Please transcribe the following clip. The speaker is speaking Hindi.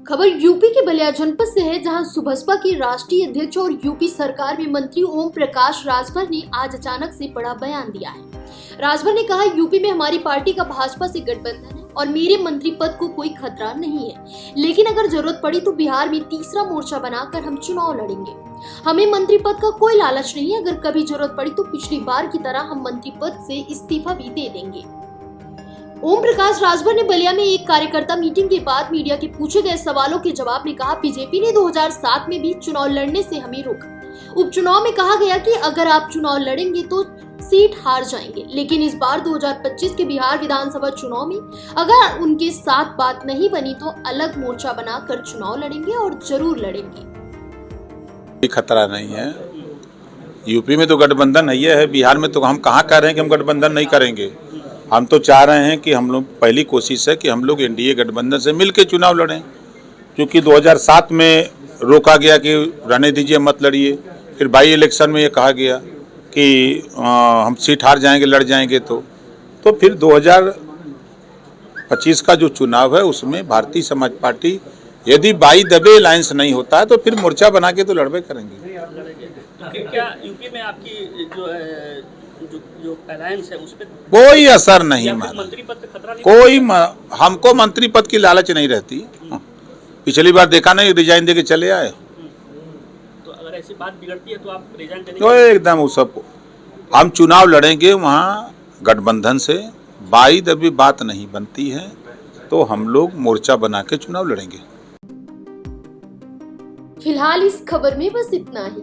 खबर यूपी के बलिया जनपद से है, जहां सुबसपा के राष्ट्रीय अध्यक्ष और यूपी सरकार में मंत्री ओम प्रकाश राजभर ने आज अचानक से बड़ा बयान दिया है। राजभर ने कहा, यूपी में हमारी पार्टी का भाजपा से गठबंधन है और मेरे मंत्री पद को कोई खतरा नहीं है, लेकिन अगर जरूरत पड़ी तो बिहार में तीसरा मोर्चा बनाकर हम चुनाव लड़ेंगे। हमें मंत्री पद का कोई लालच नहीं है, अगर कभी जरूरत पड़ी तो पिछली बार की तरह हम मंत्री पद से इस्तीफा भी दे देंगे। ओम प्रकाश राजभर ने बलिया में एक कार्यकर्ता मीटिंग के बाद मीडिया के पूछे गए सवालों के जवाब में कहा, बीजेपी ने 2007 में भी चुनाव लड़ने से हमें रोका। उपचुनाव में कहा गया कि अगर आप चुनाव लड़ेंगे तो सीट हार जाएंगे, लेकिन इस बार 2025 के बिहार विधानसभा चुनाव में अगर उनके साथ बात नहीं बनी तो अलग मोर्चा बनाकर चुनाव लड़ेंगे और जरूर लड़ेंगे। खतरा नहीं है, यूपी में तो गठबंधन नहीं है, बिहार में तो हम कहाँ कह रहे हैं कि हम गठबंधन नहीं करेंगे। हम तो चाह रहे हैं कि हम लोग पहली कोशिश है कि हम लोग एनडीए गठबंधन से मिलकर चुनाव लड़ें, क्योंकि 2007 में रोका गया कि रहने दीजिए मत लड़िए। फिर बाई इलेक्शन में ये कहा गया कि हम सीट हार जाएंगे, लड़ जाएंगे। तो फिर 2025 का जो चुनाव है उसमें भारतीय समाज पार्टी यदि बाई दबे अलायंस नहीं होता है तो फिर मोर्चा बना के तो लड़बे करेंगे। तो क्या यूपी में आपकी जो अलायंस है उस पर कोई असर नहीं माना, मंत्री पद का खतरा नहीं? हमको मंत्री पद की लालच नहीं रहती। पिछली बार देखा नहीं, रिजाइन देके चले आए। तो अगर ऐसी बात बिगड़ती है तो आप रिजाइन देने तो एकदम वो सब हम चुनाव लड़ेंगे, वहाँ गठबंधन से बाई दबी बात नहीं बनती है तो हम लोग मोर्चा बना के चुनाव लड़ेंगे। फिलहाल इस खबर में बस इतना ही।